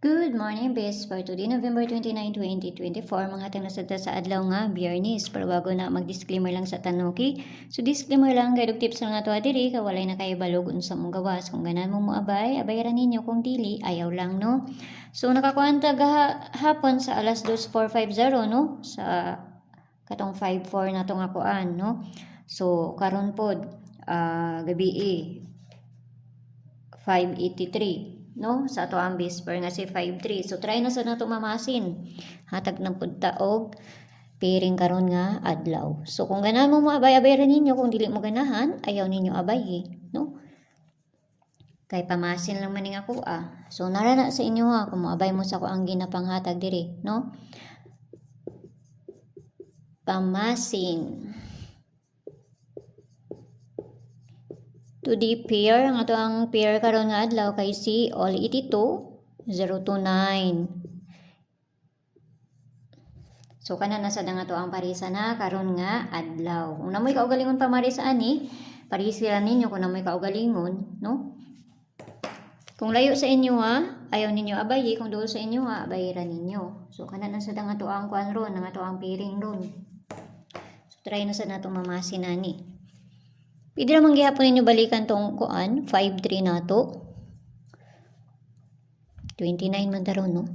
Good morning, bes. For today, November 29, 2024, mga hatang nasada sa adlaw nga, Biyernes. Pero bago na mag-disclaimer lang sa tanuki. So, disclaimer lang, guide tips lang nga to adiri, kawalay na kayo balog unsa mong gawas. Kung ganan mo abay, abayaran ninyo. Kung dili, ayaw lang, no? So, nakakuanta hapon sa alas 2:450, no? Sa katong 5:4 na tong akuan, no? So, karon pod, gabi 5:83. No, sa ato ang whisper nga si 5:3. So try na sa nato mamasin. Hatag ng punta og piring karon nga adlaw. So kung ganahan mo abay-abay ra ninyo, kung dili mo ganahan, ayaw ninyo abay, no? Kay pamasin lang man ning ako So nara na sa inyo ha kung moabay mo sa ko ang ginapanghatag diri, no? Pamasin. To the pair, ang ato ang pair karon nga adlaw kay si all 82,029. So kana na sad ang ato ang parisa na karon nga adlaw. Kung namoy kaugalingon pa mari sa ani, parisira ninyo kung namoy kaugalingon, no? Kung layo sa inyo ayaw ninyo abayi, kung duol sa inyo abayra ninyo. So kana na sad ang ato ang kuan ron, ang ato ang piring ron. So try na sad nato mamasin ani. Pwede naman gihapon ninyo balikan tong kuan, 5-3 nato. 29 man daron, no?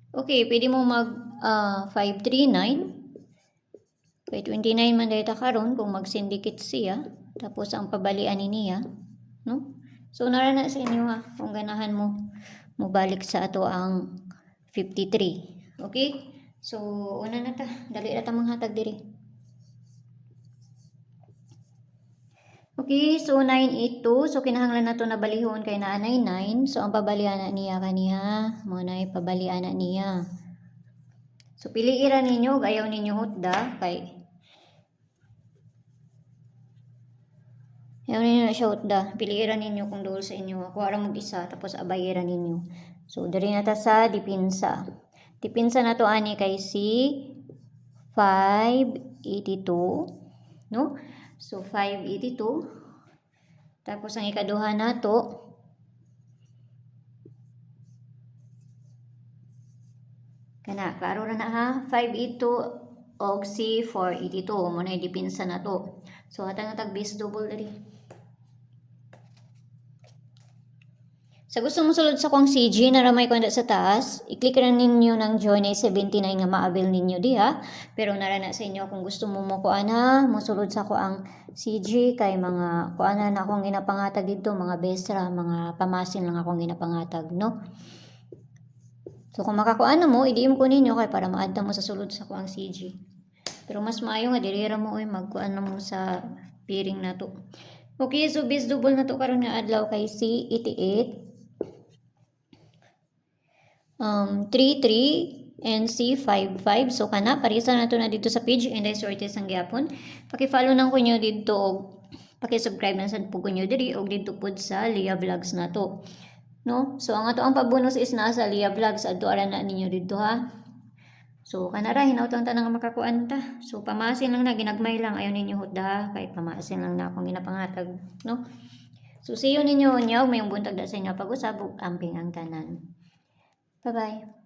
Okay, pwede mo mag 539. Kay 29 man dahil karon kung mag-syndicate siya. Tapos ang pabalian niya, no? So narana sa inyo kung ganahan mo balik sa ato ang 53. Okay? So, una na ta. Dali na ta manghatag diri. Okay, so 982. So, kinahanglan na to na balihon kay naanay 9. So, ang pabalian na niya kaniya. Muna pabalian na niya. So, piliiran ninyo. Ayaw ninyo hutda. Kay ayaw ninyo na siya hutda. Piliiran ninyo kung dool sa inyo. Kuha ra mag-isa. Tapos abayiran ninyo. So, diri na ta sa dipinsa. Dipinsa na to ani kay si 582, no? So 582. Tapos ang ikaduha nato kana klaro na ha, 582 og si 482 mo na dipinsa na to. So hatang base double diri. Sa gusto mo sulod sa kong CG na ramay ko sa taas, i-click na ninyo ng join A79 nga ma-avail ninyo diha. Pero narana sa inyo kung gusto mo kuan mo sulod sa ko ang CG kay mga kuan na akong ginapangatag dito, mga besra, mga pamasin lang akong ginapangatag, no? So kung makakuan na mo, i-DM ko ninyo kay para ma-add mo sa sulod sa ko ang CG. Pero mas maayo nga dirira mo magkuan na mo sa piring na to. Okay, so base double na to karon nga adlaw kay si 88. 33 and C55. So kana parisa na to na dito sa page and I sorted sang gyapon. Paki-follow nang kunyo dito og paki-subscribe na sad pug kunyo diri og dito pud sa Lia Vlogs na to. No? So ang ato ang pabonus is na sa Lia Vlogs adto ara na ninyo dito ha. So kana ra hinawton ta nang makakuan ta. So pamasin lang na ginagmay lang ayon ninyo hudda kay pamasin lang na akong ginapangatag, no? So see you ninyo unya mayong buntag da sa inyo pag-usab ug amping ang tanan. Bye-bye.